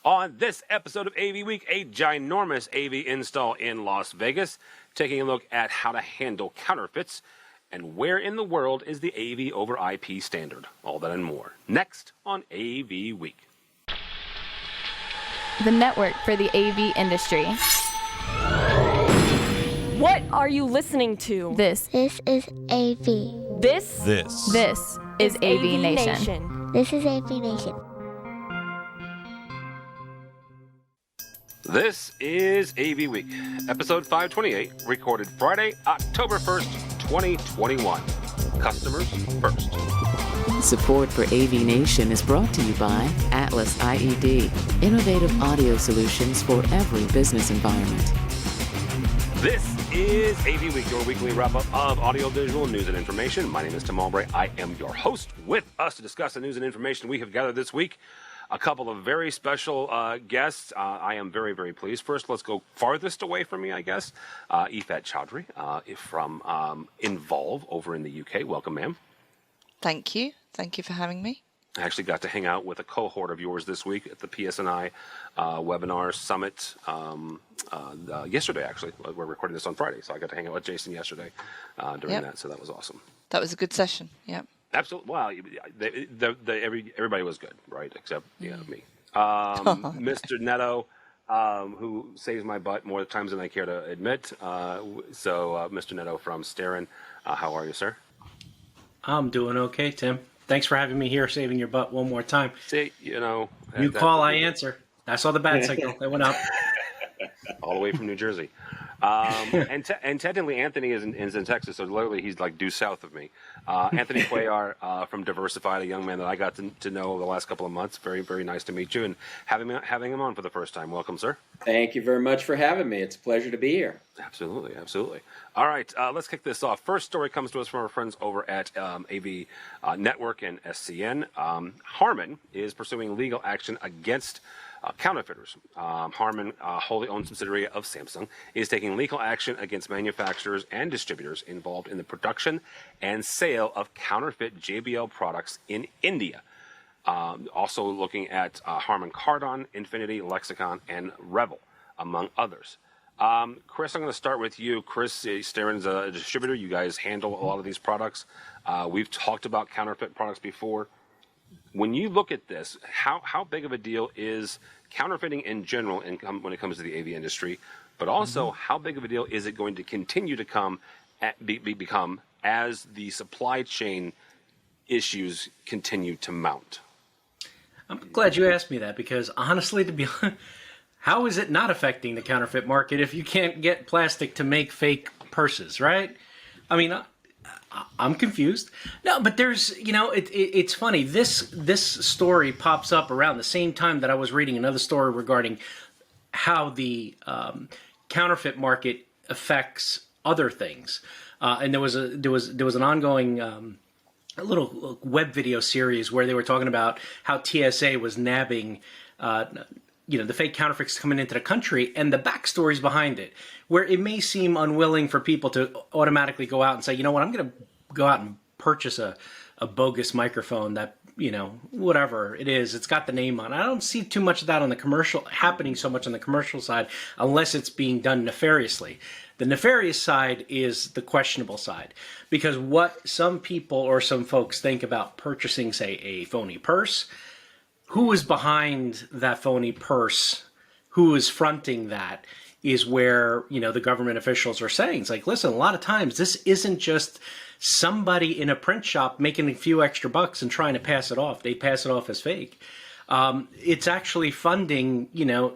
On this episode of AV Week, a ginormous AV install in Las Vegas, taking a look at how to handle counterfeits and where in the world is the AV over IP standard. All that and more. Next on AV Week. The network for the AV industry. What are you listening to? This is AV. This is AVNation. This is AVNation. This is AV Week, episode 528, recorded Friday, October 1st, 2021. Customers first. Support for AVNation is brought to you by Atlas IED, innovative audio solutions for every business environment. This is AV Week, your weekly wrap-up of audiovisual news and information. My name is Tim Albright. I am your host. With us to discuss the news and information we have gathered this week, a couple of very special guests. I am very, very pleased. First, let's go farthest away from me, I guess. Ifat Chaudhry from Involve over in the UK. Welcome, ma'am. Thank you. Thank you for having me. I actually got to hang out with a cohort of yours this week at the PSNI webinar summit yesterday, actually. We're recording this on Friday, so I got to hang out with Jason yesterday during that, so that was awesome. That was a good session, yeah. Absolutely. Wow. Everybody was good, right? Except me. Mr. Netto, who saves my butt more times than I care to admit. Mr. Netto from Starin, how are you, sir? I'm doing okay, Tim. Thanks for having me here, saving your butt one more time. See, you call, I answer. I saw the bat signal. It went up. All the way from New Jersey. And technically, Anthony is in Texas, so literally he's like due south of me. Anthony Cuellar from Diversified, a young man that I got to know over the last couple of months. Very, very nice to meet you and having him on for the first time. Welcome, sir. Thank you very much for having me. It's a pleasure to be here. Absolutely, absolutely. All right, let's kick this off. First story comes to us from our friends over at AV Network and SCN. Harman is pursuing legal action against counterfeiters. Harman, a wholly owned subsidiary of Samsung, is taking legal action against manufacturers and distributors involved in the production and sale of counterfeit JBL products in India. Also looking at Harman Kardon, Infinity, Lexicon, and Revel, among others. Chris, I'm going to start with you. Chris, Starin's a distributor. You guys handle a lot of these products. We've talked about counterfeit products before. When you look at this, how big of a deal is counterfeiting in general when it comes to the AV industry, but also how big of a deal is it going to continue to become as the supply chain issues continue to mount? I'm glad you asked me that because honestly, to be honest, how is it not affecting the counterfeit market if you can't get plastic to make fake purses, right? I mean, I'm confused. No, but there's, it's funny. This story pops up around the same time that I was reading another story regarding how the counterfeit market affects other things. And there was an ongoing a little web video series where they were talking about how TSA was nabbing the fake counterfeits coming into the country and the backstories behind it, where it may seem unwilling for people to automatically go out and say, you know what, I'm going to go out and purchase a bogus microphone that, whatever it is, it's got the name on it. I don't see too much of that on the commercial, happening so much on the commercial side, unless it's being done nefariously. The nefarious side is the questionable side, because what some people or some folks think about purchasing, say, a phony purse, who is behind that phony purse, who is fronting that, is where, the government officials are saying, it's like, listen, a lot of times this isn't just somebody in a print shop making a few extra bucks and trying to pass it off. They pass it off as fake. It's actually funding,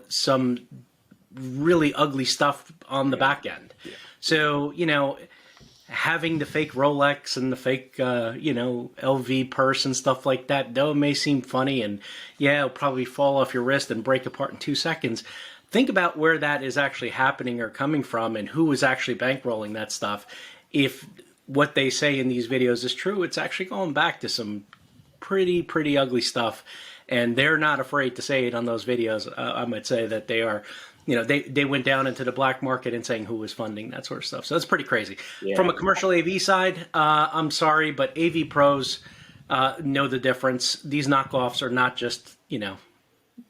some really ugly stuff on the back end. Yeah. So, having the fake Rolex and the fake, LV purse and stuff like that, though it may seem funny and, it'll probably fall off your wrist and break apart in 2 seconds. Think about where that is actually happening or coming from and who is actually bankrolling that stuff. If what they say in these videos is true, it's actually going back to some pretty ugly stuff. And they're not afraid to say it on those videos. I might say that they are... they went down into the black market and saying who was funding that sort of stuff. So that's pretty crazy. Yeah. From a commercial AV side, I'm sorry, but AV pros know the difference. These knockoffs are not just,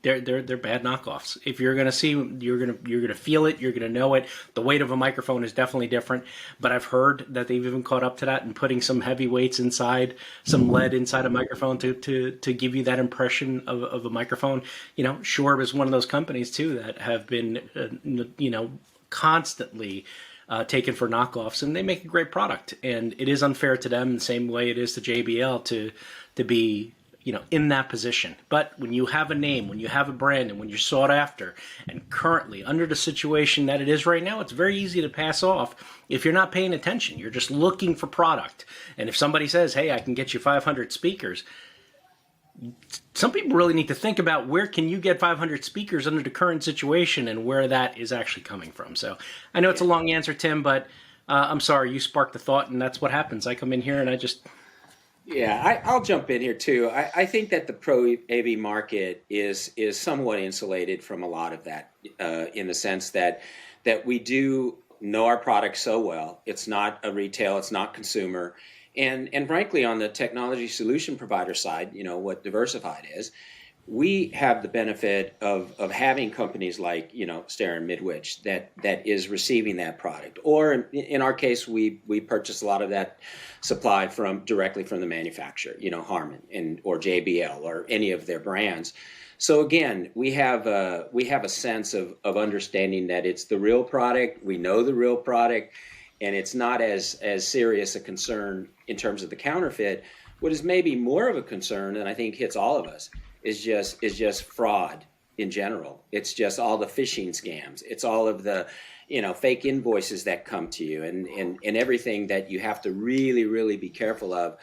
they're bad knockoffs. If you're gonna see, you're gonna feel it, you're gonna know it. The weight of a microphone is definitely different, but I've heard that they've even caught up to that and putting some heavy weights inside, some lead inside a microphone to give you that impression of a microphone. Shure is one of those companies too that have been constantly taken for knockoffs, and they make a great product. And it is unfair to them the same way it is to JBL to be in that position. But when you have a name, when you have a brand, and when you're sought after, and currently under the situation that it is right now, it's very easy to pass off if you're not paying attention. You're just looking for product. And if somebody says, hey, I can get you 500 speakers, some people really need to think about where can you get 500 speakers under the current situation and where that is actually coming from. So I know it's a long answer, Tim, but I'm sorry, you sparked the thought, and that's what happens. I come in here and I just... Yeah, I'll jump in here too. I think that the Pro AV market is somewhat insulated from a lot of that, in the sense that we do know our product so well. It's not a retail, it's not consumer, and frankly, on the technology solution provider side, what Diversified is, we have the benefit of having companies like Stair and Midwich that is receiving that product, or in our case, we purchase a lot of that supply directly from the manufacturer, Harman or JBL or any of their brands. So again, we have a sense of understanding that it's the real product. We know the real product, and it's not as serious a concern in terms of the counterfeit. What is maybe more of a concern, and I think hits all of us, is just fraud in general. It's just all the phishing scams. It's all of the fake invoices that come to you, and everything that you have to really, really be careful of.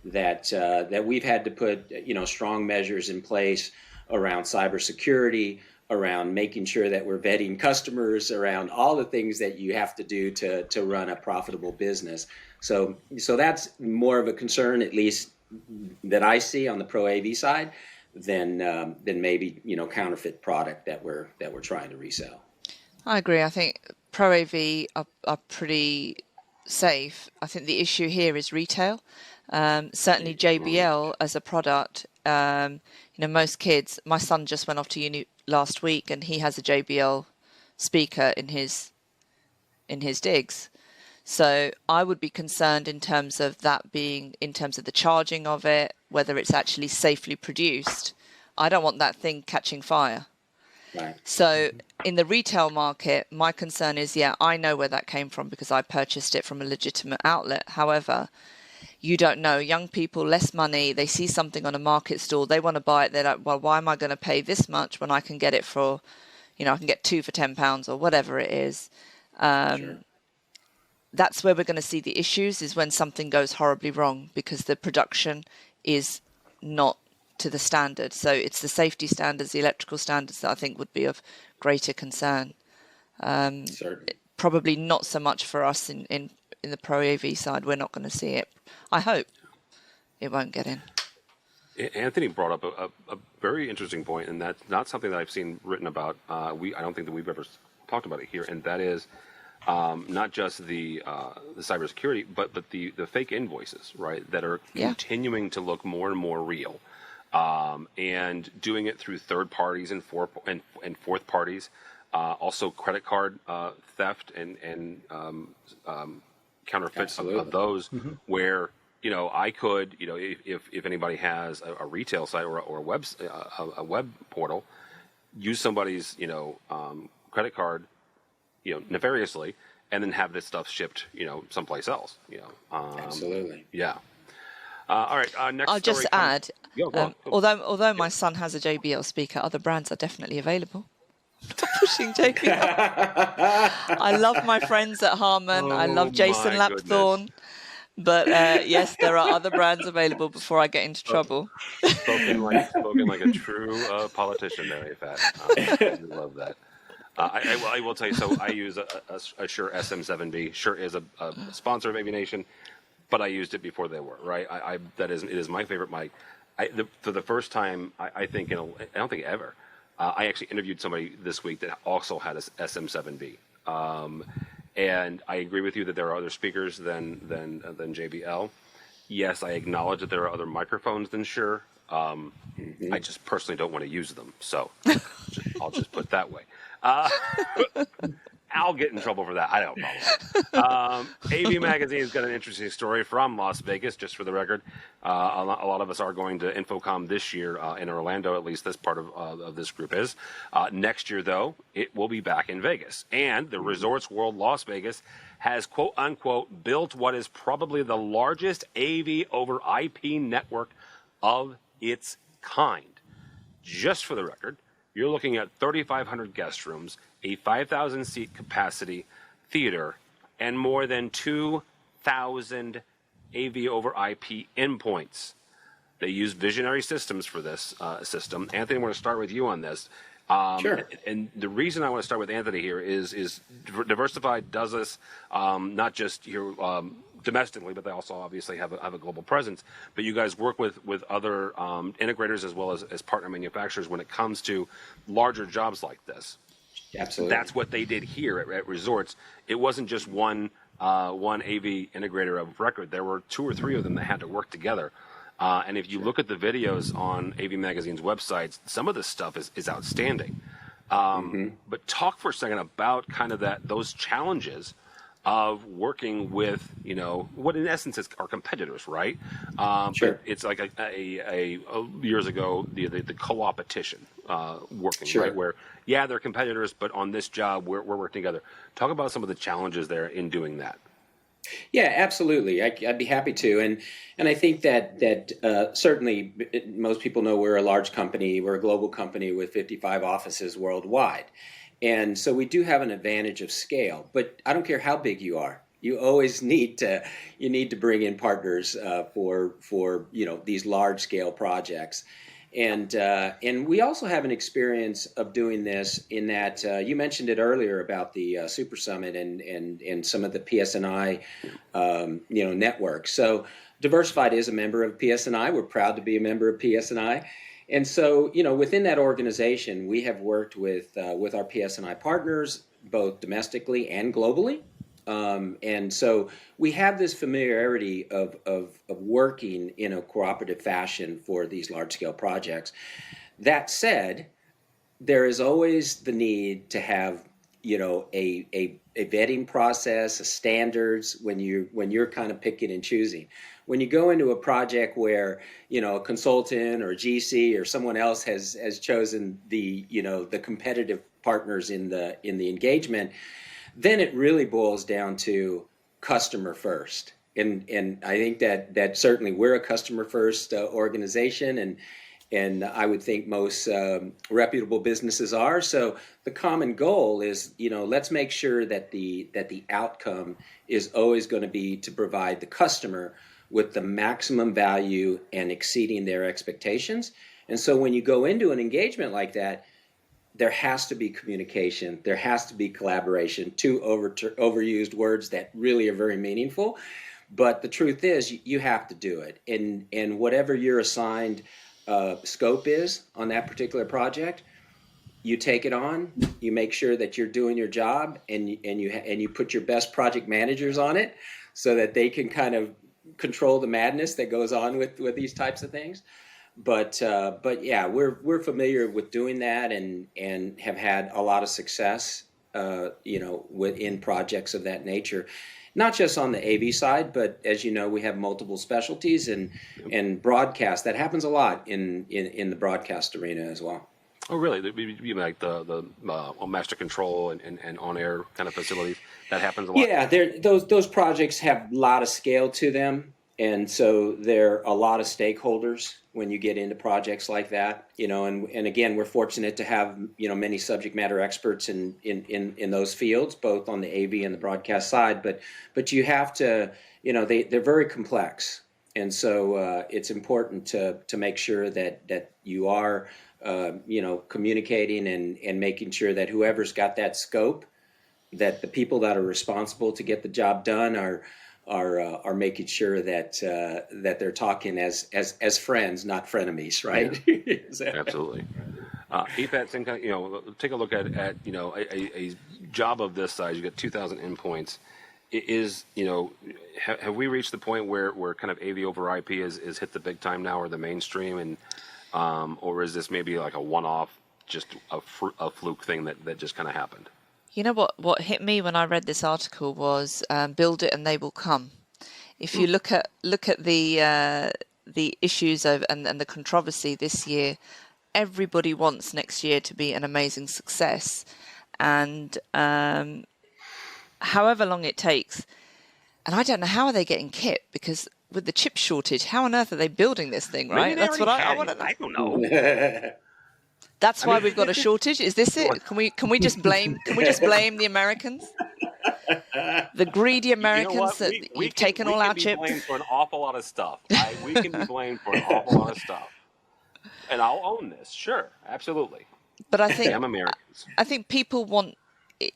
That we've had to put strong measures in place around cybersecurity, around making sure that we're vetting customers, around all the things that you have to do to run a profitable business. So that's more of a concern, at least that I see on the Pro AV side, than maybe counterfeit product that we're trying to resell. I agree. I think Pro AV are pretty safe. I think the issue here is retail. Certainly JBL as a product. Most kids. My son just went off to uni last week, and he has a JBL speaker in his digs. So I would be concerned in terms of the charging of it, whether it's actually safely produced. I don't want that thing catching fire. Right. So in the retail market, my concern is, I know where that came from because I purchased it from a legitimate outlet. However, you don't know. Young people, less money, they see something on a market stall, they want to buy it. They're like, well, why am I going to pay this much when I can get it for, I can get 2 for £10 or whatever it is. Sure. That's where we're going to see the issues, is when something goes horribly wrong because the production is not to the standard. So it's the safety standards, the electrical standards that I think would be of greater concern. Probably not so much for us in the Pro AV side. We're not going to see it. I hope it won't get in. Anthony brought up a very interesting point, and that's not something that I've seen written about. I don't think that we've ever talked about it here, and that is not just the cybersecurity, but the fake invoices, right, that are continuing to look more and more real, and doing it through third parties and fourth parties, also credit card theft and counterfeits of those, where I could, if anybody has a retail site or a web portal, use somebody's credit card nefariously, and then have this stuff shipped, someplace else. Absolutely. Yeah. All right. Next. I'll just add, go on. although my son has a JBL speaker, other brands are definitely available. Stop pushing JBL. I love my friends at Harman. I love Jason Lapthorne. But yes, there are other brands available before I get into trouble. Spoken like a true politician there, Afat. I love that. I will tell you. So I use a Shure SM7B. Shure is a sponsor of AVNation, but I used it before they were. Right. It is my favorite mic. For the first time, I think I don't think ever. I actually interviewed somebody this week that also had a SM7B. And I agree with you that there are other speakers than JBL. Yes, I acknowledge that there are other microphones than Shure. I just personally don't want to use them, so I'll just put it that way. I'll get in trouble for that. I don't know. AV Magazine's got an interesting story from Las Vegas, just for the record. A lot of us are going to Infocom this year in Orlando, at least this part of this group is. Next year, though, it will be back in Vegas. And the Resorts World Las Vegas has, quote unquote, built what is probably the largest AV over IP network of its kind. Just for the record, you're looking at 3,500 guest rooms, a 5,000 seat capacity theater, and more than 2,000 AV over IP endpoints. They use visionary systems for this system. Anthony, I want to start with you on this. Sure. And the reason I want to start with Anthony here is Diversified does this not just here domestically, but they also obviously have a global presence. But you guys work with other integrators as well as partner manufacturers when it comes to larger jobs like this. Absolutely. That's what they did here at Resorts. It wasn't just one AV integrator of record. There were 2 or 3 of them that had to work together. And if you look at the videos on AV Magazine's websites, some of this stuff is outstanding. But talk for a second about kind of those challenges of working with, what in essence are competitors, right? Sure. But it's like a years ago, the co-opetition working, Sure. right? Where, they're competitors, but on this job, we're working together. Talk about some of the challenges there in doing that. Yeah, absolutely. I'd be happy to, and I think that certainly most people know we're a large company. We're a global company with 55 offices worldwide, and so we do have an advantage of scale. But I don't care how big you are, you always need to bring in partners for these large scale projects. And we also have an experience of doing this in that you mentioned it earlier about the Super Summit and some of the PSNI network. So Diversified is a member of PSNI. We're proud to be a member of PSNI. And so within that organization, we have worked with our PSNI partners both domestically and globally. And so we have this familiarity of working in a cooperative fashion for these large-scale projects. That said, there is always the need to have, a vetting process, a standards when you're kind of picking and choosing. When you go into a project where, a consultant or a GC or someone else has chosen the competitive partners in the engagement, then it really boils down to customer first. And I think that certainly we're a customer first organization, and I would think most reputable businesses are. So the common goal is, let's make sure that the outcome is always going to be to provide the customer with the maximum value and exceeding their expectations. And so when you go into an engagement like that, there has to be communication. There has to be collaboration. 2 overused words that really are very meaningful. But the truth is, you have to do it. And whatever your assigned scope is on that particular project, you take it on. You make sure that you're doing your job, and you put your best project managers on it, so that they can kind of control the madness that goes on with these types of things. But yeah, we're familiar with doing that and have had a lot of success, within projects of that nature, not just on the AV side, but as you know, we have multiple specialties and broadcast. That happens a lot in the broadcast arena as well. Oh, really? You mean like the master control and on-air kind of facilities? That happens a lot? Yeah, those projects have a lot of scale to them. And so there are a lot of stakeholders when you get into projects like that, and again, we're fortunate to have, many subject matter experts in those fields, both on the AV and the broadcast side, but you have to, they're very complex. And so it's important to make sure that you are, communicating and making sure that whoever's got that scope, that the people that are responsible to get the job done are making sure that they're talking as friends, not frenemies, right? Yeah. Absolutely. EPAT, same kind of, take a look at a job of this size. You got 2,000 endpoints, is, have we reached the point where kind of AV over IP is hit the big time now, or the mainstream, and or is this maybe like a one-off, just a fluke thing that just kind of happened? You know what hit me when I read this article was build it and they will come. If you look at the issues of and the controversy this year, everybody wants next year to be an amazing success, and however long it takes. And I don't know, how are they getting kit? Because with the chip shortage, how on earth are they building this thing, right? That's what I want to know. I don't know. That's why we've got a shortage. Is this it? Can we just blame the Americans? The greedy Americans that you've taken all our chips. We can be blamed for an awful lot of stuff. We can be blamed for an awful lot of stuff. And I'll own this, sure, absolutely. But I think damn Americans. I think people want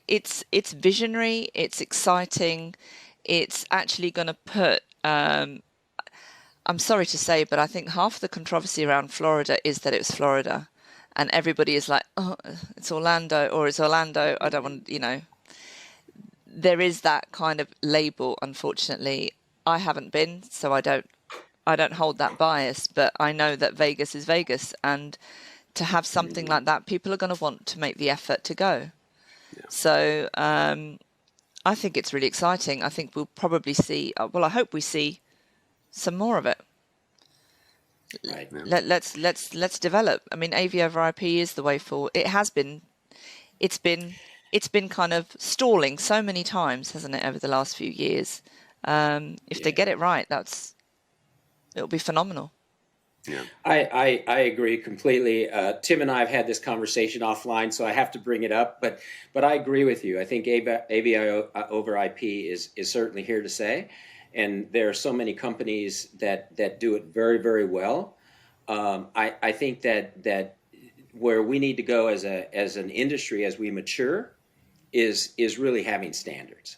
it's visionary, it's exciting, it's actually going to put. I'm sorry to say, but I think half the controversy around Florida is that it's Florida, and everybody is like, "Oh, it's Orlando," or "It's Orlando." I don't want, There is that kind of label. Unfortunately, I haven't been, so I don't hold that bias. But I know that Vegas is Vegas, and to have something like that, people are going to want to make the effort to go. Yeah. So I think it's really exciting. I think we'll probably see. Well, I hope we see some more of it. Right. Let's develop. I mean, AV over IP is the way forward. It has been. It's been kind of stalling so many times, hasn't it, over the last few years? If they get it right, it'll be phenomenal. Yeah. I agree completely. Tim and I have had this conversation offline, so I have to bring it up. But I agree with you. I think AV over IP is certainly here to stay, and there are so many companies that do it very, very well. I think that where we need to go as an industry as we mature is really having standards,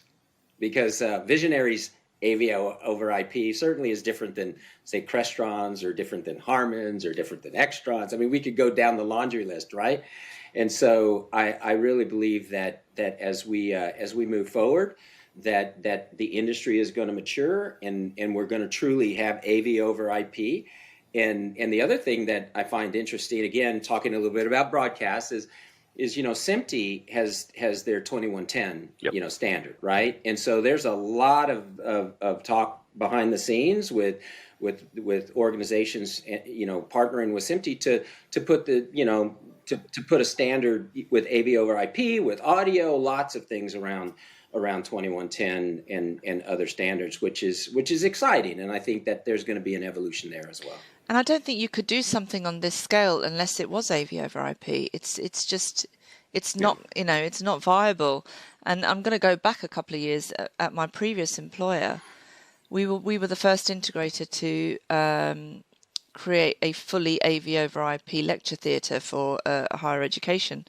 because Visionary's AV over IP certainly is different than, say, Crestron's, or different than Harman's, or different than Extron's. I mean, we could go down the laundry list, right? And so I really believe that as we move forward, that the industry is going to mature, and we're going to truly have AV over IP. And the other thing that I find interesting, again, talking a little bit about broadcast, is SMPTE has their 2110 standard, right? And so there's a lot of talk behind the scenes with organizations partnering with SMPTE to put to put a standard with AV over IP, with audio, lots of things around 2110 and other standards, which is exciting, and I think that there's going to be an evolution there as well. And I don't think you could do something on this scale unless it was AV over IP. It's not it's not viable. And I'm going to go back a couple of years. At my previous employer, we were the first integrator to create a fully AV over IP lecture theatre for a higher education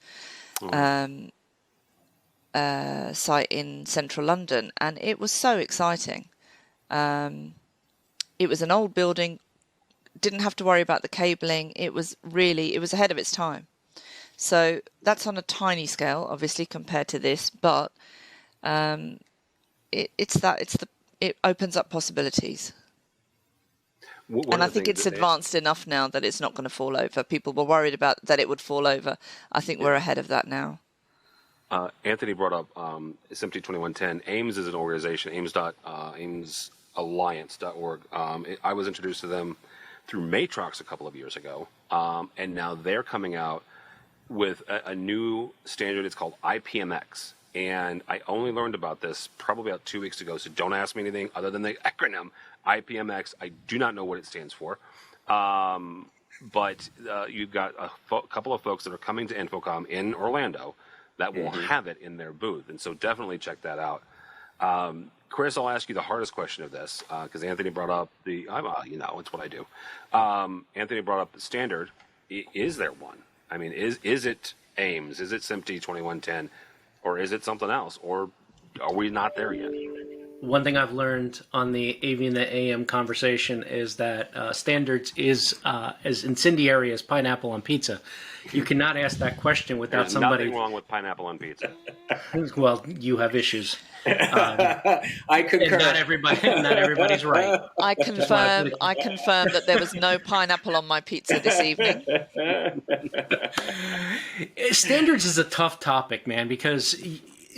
site in central London, and it was so exciting. It was an old building, didn't have to worry about the cabling. It was ahead of its time. So that's on a tiny scale, obviously, compared to this, but it opens up possibilities. And I think it's advanced enough now that it's not going to fall over. People were worried about that it would fall over. I think we're ahead of that now. Anthony brought up SMPTE 2110. AIMS is an organization, AIMSalliance.org. I was introduced to them through Matrox a couple of years ago, and now they're coming out with a new standard. It's called IPMX, and I only learned about this probably about 2 weeks ago, so don't ask me anything other than the acronym IPMX. I do not know what it stands for, but you've got a couple of folks that are coming to InfoComm in Orlando that will have it in their booth, and so definitely check that out. Chris, I'll ask you the hardest question of this, because Anthony brought up it's what I do. Anthony brought up the standard. Is there one? I mean, is it AIMS? Is it SMPTE 2110? Or is it something else? Or are we not there yet? one thing I've learned on the AV and the AM conversation is that standards is as incendiary as pineapple on pizza. You cannot ask that question without There's somebody. nothing wrong with pineapple on pizza. Well, you have issues. I concur. And not everybody's right. I confirm that there was no pineapple on my pizza this evening. Standards is a tough topic, man, because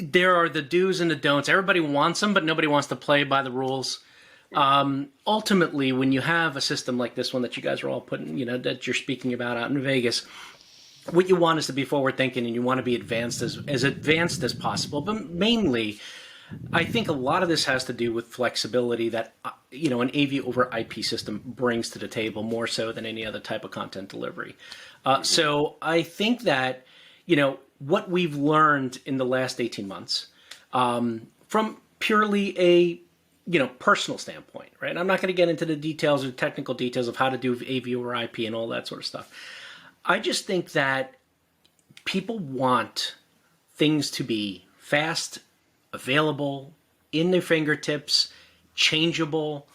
there are the do's and the don'ts. Everybody wants them, but nobody wants to play by the rules. Ultimately, when you have a system like this one that you guys are all putting, that you're speaking about out in Vegas, what you want is to be forward thinking, and you want to be advanced as possible. But mainly, I think a lot of this has to do with flexibility that an AV over IP system brings to the table more so than any other type of content delivery. So I think that what we've learned in the last 18 months, from purely a personal standpoint, right? I'm not going to get into the details or technical details of how to do AV over IP and all that sort of stuff. I just think that people want things to be fast, available, in their fingertips, changeable.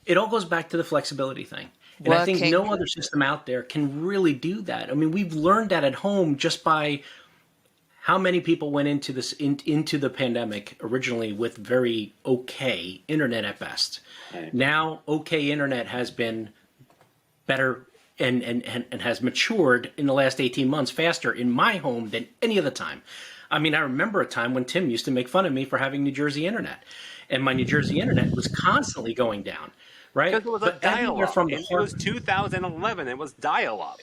It all goes back to the flexibility thing. And I think no other system out there can really do that. I mean, we've learned that at home just by how many people went into this into the pandemic originally with very okay internet at best. Right. Now, okay internet has been better and has matured in the last 18 months faster in my home than any other time. I mean, I remember a time when Tim used to make fun of me for having New Jersey internet, and my New Jersey internet was constantly going down. Right? Because it was a dial-up. It was 2011. It was dial-up.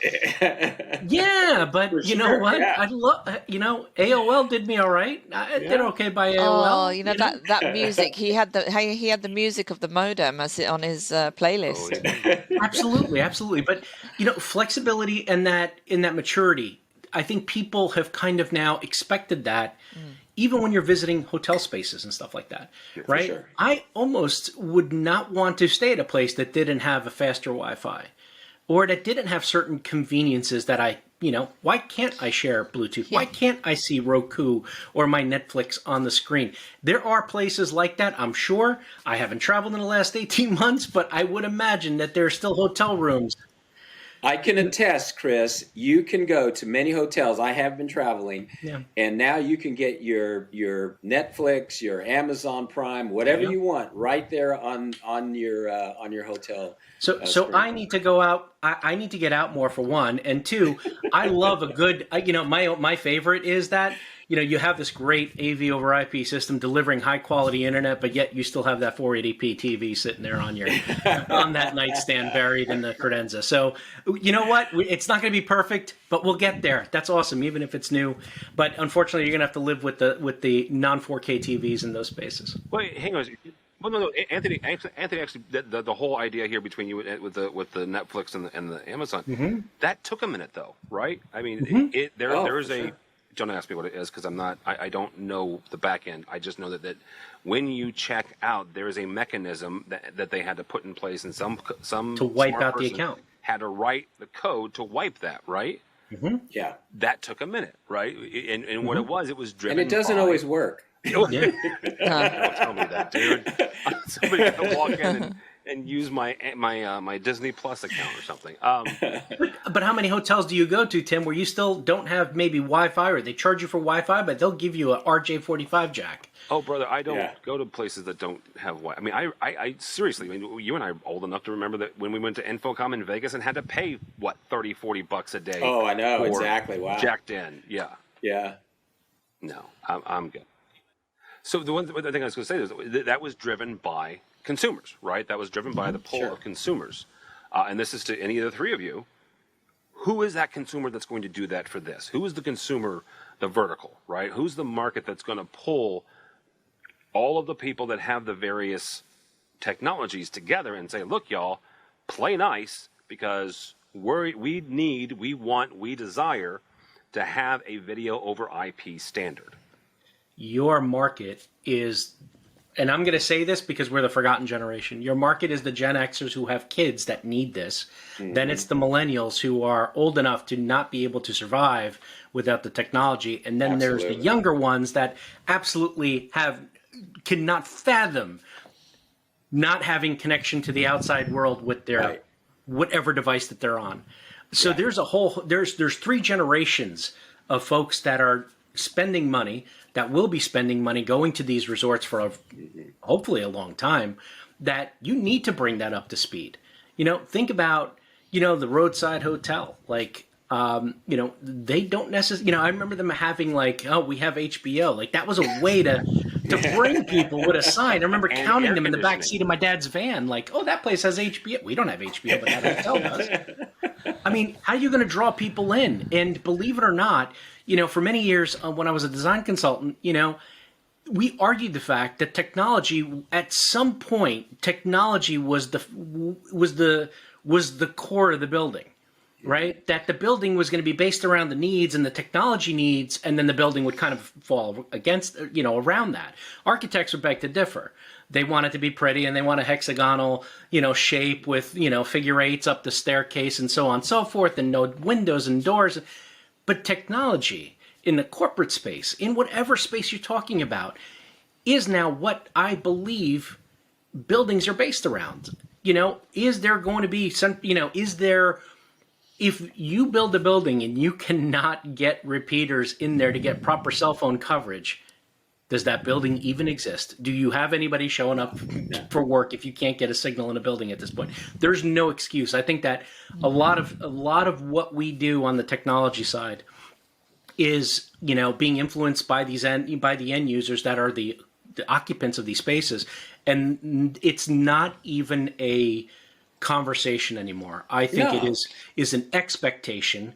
Yeah, but you know what? Yeah. I love. AOL did me all right. I did okay by AOL. Oh, that music. He had the music of the modem as it on his playlist. Oh, yeah. Absolutely. But flexibility and that maturity. I think people have kind of now expected that. Even when you're visiting hotel spaces and stuff like that, right? Sure. I almost would not want to stay at a place that didn't have a faster Wi-Fi or that didn't have certain conveniences that why can't I share Bluetooth? Yeah. Why can't I see Roku or my Netflix on the screen? There are places like that, I'm sure. I haven't traveled in the last 18 months, but I would imagine that there are still hotel rooms. I can attest, Chris, you can go to many hotels. I have been traveling, and now you can get your Netflix, your Amazon Prime, whatever you want, right there on your hotel. So I need to go out. I need to get out more, for one, and two, I love a good. My favorite is that you have this great AV over IP system delivering high quality internet, but yet you still have that 480p TV sitting there on that nightstand buried in the credenza. So you know what? It's not going to be perfect, but we'll get there. That's awesome, even if it's new. But unfortunately, you're going to have to live with the non 4K TVs in those spaces. Wait, hang on. Well, no, Anthony. Actually, the whole idea here between you with the Netflix and the Amazon, that took a minute, though, right? I mean, there is a. Don't ask me what it is because I don't know the back end. I just know that when you check out, there is a mechanism that they had to put in place, and some to wipe out the account had to write the code to wipe that, right? Mm-hmm. Yeah, that took a minute, right? And what it was driven. And it doesn't always work. Don't tell me that, dude. Somebody can walk in and use my Disney Plus account or something. But how many hotels do you go to, Tim, where you still don't have maybe Wi-Fi, or they charge you for Wi-Fi, but they'll give you a RJ45 jack? Oh, brother, I don't go to places that don't have Wi-Fi. I mean, I seriously, you and I are old enough to remember that when we went to Infocom in Vegas and had to pay, what, $30-$40 a day? Oh, I know, exactly. Wow. Jacked in, yeah. Yeah. No, I'm good. So the thing I was going to say is that was driven by consumers, right? That was driven by the pull of consumers. And this is to any of the three of you. Who is that consumer that's going to do that for this? Who is the consumer, the vertical, right? Who's the market that's going to pull all of the people that have the various technologies together and say, look, y'all, play nice because we desire to have a video over IP standard. Your market is, and I'm going to say this because we're the forgotten generation, your market is the Gen Xers who have kids that need this. Mm-hmm. Then it's the millennials who are old enough to not be able to survive without the technology. And then there's the younger ones that absolutely have cannot fathom not having connection to the outside world with their whatever device that they're on. So there's there's 3 generations of folks that are spending money, that will be spending money going to these resorts for hopefully a long time, that you need to bring that up to speed. Think about, the roadside hotel, like, they don't necessarily, I remember them having like, oh, we have HBO. Like that was a way to bring people with a sign. I remember counting them in the back seat of my dad's van. Like, oh, that place has HBO. We don't have HBO, but that hotel does. I mean, how are you going to draw people in? And believe it or not, for many years when I was a design consultant, we argued the fact that technology, at some point, technology was the core of the building. Right? That the building was going to be based around the needs and the technology needs, and then the building would kind of fall against, around that. Architects would beg to differ. They want it to be pretty, and they want a hexagonal, shape with, figure eights up the staircase and so on and so forth, and no windows and doors. But technology in the corporate space, in whatever space you're talking about, is now what I believe buildings are based around. Is there going to be some, if you build a building and you cannot get repeaters in there to get proper cell phone coverage, does that building even exist? Do you have anybody showing up for work if you can't get a signal in a building at this point? There's no excuse. I think that a lot of what we do on the technology side is, being influenced by by the end users that are the occupants of these spaces, and it's not even a conversation anymore. I think it is an expectation,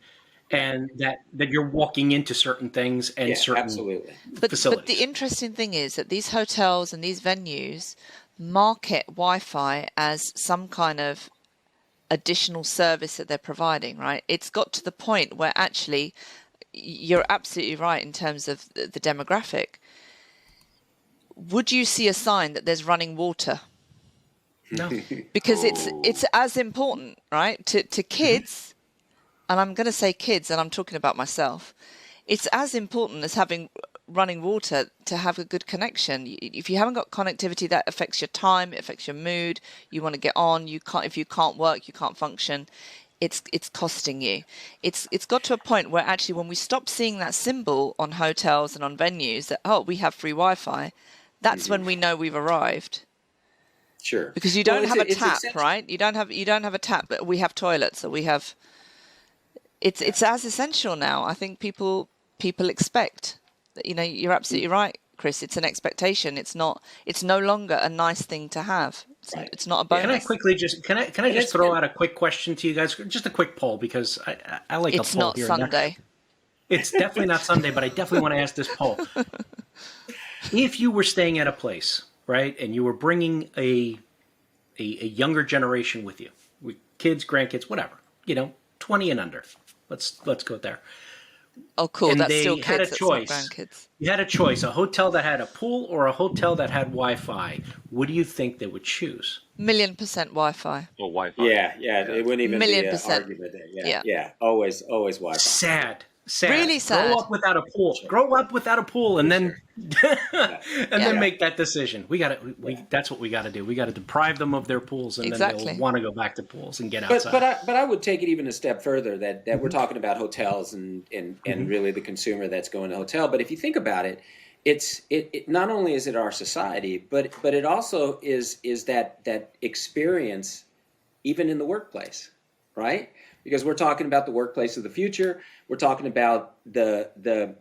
and that you're walking into certain things and certain facilities. But the interesting thing is that these hotels and these venues market Wi-Fi as some kind of additional service that they're providing, right? It's got to the point where actually you're absolutely right in terms of the demographic. Would you see a sign that there's running water? No, because it's as important, right, to kids, and I'm going to say kids, and I'm talking about myself. It's as important as having running water to have a good connection. If you haven't got connectivity, that affects your time, it affects your mood. You want to get on, you can't. If you can't work, you can't function. It's costing you. It's got to a point where actually, when we stop seeing that symbol on hotels and on venues that we have free Wi-Fi, that's when we know we've arrived. Sure. Because you don't have a tap, right? You don't have a tap, but we have toilets, so we have. It's as essential now. I think people expect that. You're absolutely right, Chris. It's an expectation. It's not. It's no longer a nice thing to have. It's not a bonus. Can I quickly can I just throw out a quick question to you guys? Just a quick poll, because I like a poll here. It's not Sunday. It's definitely not Sunday, but I definitely want to ask this poll. If you were staying at a place, right, and you were bringing a younger generation with you, with kids, grandkids, whatever, 20 and under. Let's go there. Oh, cool. And that's they still had kids. a choice. That's not grandkids. You had a choice: a hotel that had a pool or a hotel that had Wi-Fi. What do you think they would choose? 1,000,000% Wi-Fi. Oh, Wi-Fi. Yeah. It wouldn't even be an 1,000,000%. argument there. Yeah. Always Wi-Fi. Sad. Really sad. Grow up without a pool. Grow up without a pool, and then then make that decision. That's what we got to do. We got to deprive them of their pools, and then they'll want to go back to pools and get outside. But I would take it even a step further. That we're talking about hotels and really the consumer that's going to a hotel. But if you think about it, it not only is it our society, but it also is that experience even in the workplace, right? Because we're talking about the workplace of the future. We're talking about the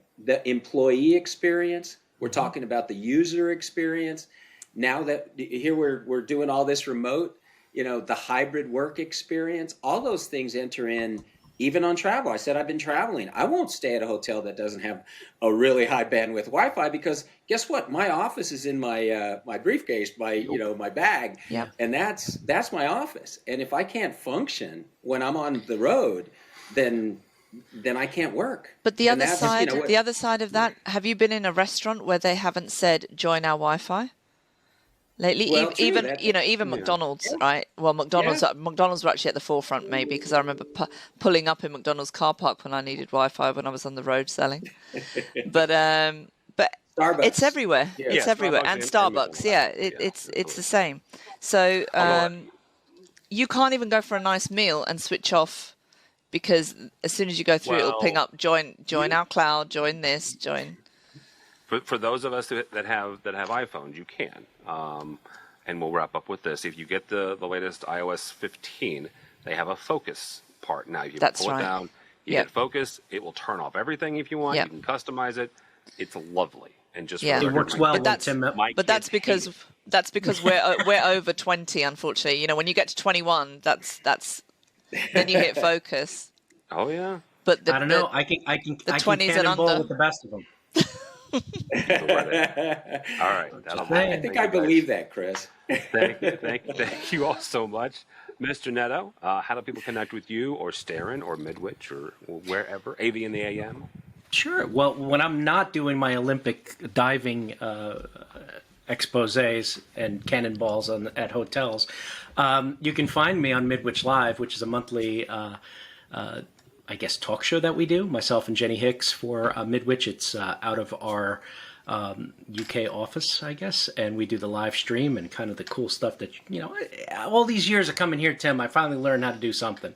employee experience. We're talking about the user experience. Now that here we're doing all this remote, the hybrid work experience, all those things enter in even on travel. I said I've been traveling. I won't stay at a hotel that doesn't have a really high bandwidth Wi-Fi, because guess what? My office is in my my briefcase, my bag, and that's my office. And if I can't function when I'm on the road, then I can't work. But the other side of that, have you been in a restaurant where they haven't said join our Wi-Fi? Lately, even McDonald's, right? Well, McDonald's were actually at the forefront, maybe, because I remember pulling up in McDonald's car park when I needed Wi-Fi when I was on the road selling. But Starbucks. It's everywhere. Yeah. It's Yeah, everywhere, Starbucks and and Starbucks. Yeah, McDonald's. it's the same. So you can't even go for a nice meal and switch off, because as soon as you go through, it'll ping Well, up join our cloud, join this, join. For those of us that have iPhones, you can. And we'll wrap up with this. If you get the latest iOS 15, they have a focus part now. You That's pull right. it down, you Yep. hit focus. It will turn off everything if you want. Yep. You can customize it. It's lovely. And just Yeah. for the It record, works my- well But when that's- Tim. my But that's kids hate because we're over 20, unfortunately. You know, when you get to 21, that's then you hit focus. it. Oh yeah. But I don't know. I can 20s and cannonball under. with the best of them. All right. That'll saying. I think I believe that, Chris. Thank you all so much. Mr. Netto, how do people connect with you or Starin or Midwich or wherever? AV in the AM? Sure. Well, when I'm not doing my Olympic diving exposés and cannonballs at hotels, you can find me on Midwich Live, which is a monthly, I guess, talk show that we do, myself and Jenny Hicks for Midwich. It's out of our UK office, I guess, and we do the live stream and kind of the cool stuff that, you know, all these years of coming here, Tim, I finally learned how to do something.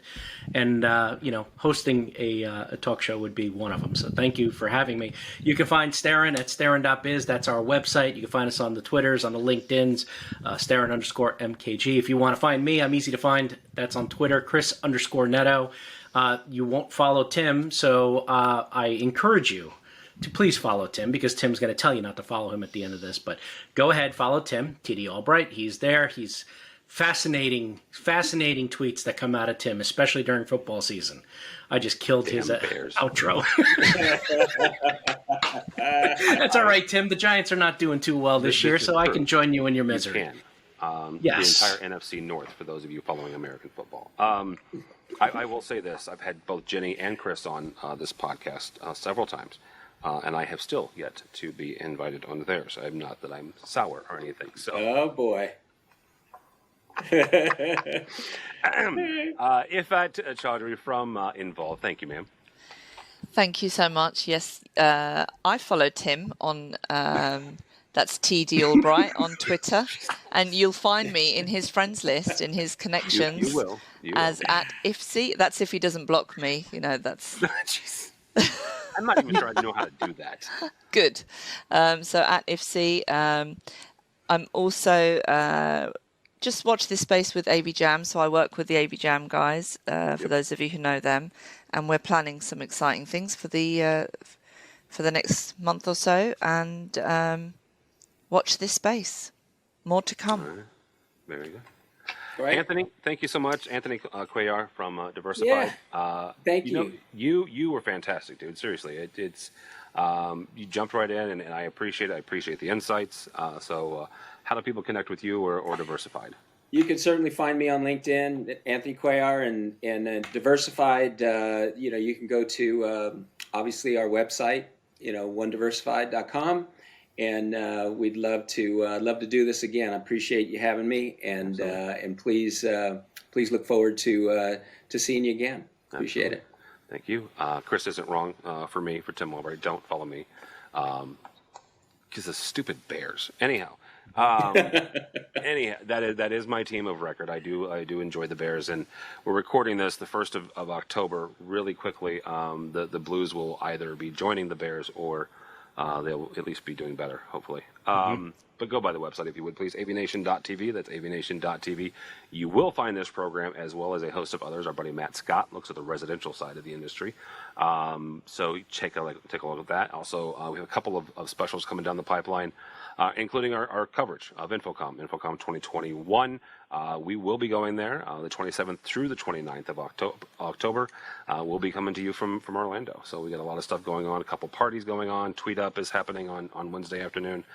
And, you know, hosting a talk show would be one of them. So thank you for having me. You can find Starin at starin.biz. That's our website. You can find us on the Twitters, on the LinkedIns, Starin_MKG. If you want to find me, I'm easy to find. That's on Twitter, Chris_Netto. You won't follow Tim, so I encourage you to please follow Tim, because Tim's going to tell you not to follow him at the end of this. But go ahead, follow Tim, TD Albright. He's there. He's fascinating tweets that come out of Tim, especially during football season. I just killed his outro. That's all right, Tim. The Giants are not doing too well this year, so I can join you in your misery. You can. Yes. The entire NFC North, for those of you following American football. I will say this. I've had both Jenny and Chris on this podcast several times. And I have still yet to be invited on theirs. I'm not that I'm sour or anything. So, Oh boy. Ifat Chaudhry from Involve. Thank you, ma'am. Thank you so much. Yes, I follow Tim on that's TD Albright on Twitter, and you'll find me in his friends list, in his connections. You will. As at IFC. That's if he doesn't block me. You know, that's Jeez. I'm not even sure I know how to do that. good. So at IFC, I'm also just watch this space with AV Jam. So I work with the AV Jam guys, for those of you who know them, and we're planning some exciting things for the next month or so. And watch this space. More to come. All right. There you go. Right. Anthony, thank you so much. Anthony Cuellar from Diversified. Thank you. You were fantastic, dude. Seriously, it's you jumped right in, and I appreciate it. I appreciate the insights. So how do people connect with you or Diversified? You can certainly find me on LinkedIn, Anthony Cuellar, and Diversified. You can go to obviously our website, onediversified.com. And we'd love to do this again. I appreciate you having me, and please look forward to seeing you again. Appreciate it. Thank you. Chris isn't wrong for Tim Albright. Don't follow me because the stupid Bears. Anyhow, that is my team of record. I do enjoy the Bears, and we're recording this the 1st of October. Really quickly, the Blues will either be joining the Bears or they'll at least be doing better, hopefully. But go by the website, if you would, please. AVNation.tv. That's AVNation.tv. You will find this program as well as a host of others. Our buddy Matt Scott looks at the residential side of the industry. So take a look at that. Also, we have a couple of specials coming down the pipeline, including our coverage of InfoComm 2021. We will be going there the 27th through the 29th of October. We'll be coming to you from Orlando. So we got a lot of stuff going on, a couple parties going on. Tweet Up is happening on Wednesday afternoon.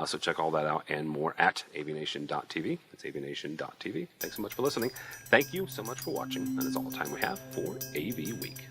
So check all that out and more at AVNation.tv. That's AVNation.tv. Thanks so much for listening. Thank you so much for watching. That is all the time we have for AV Week.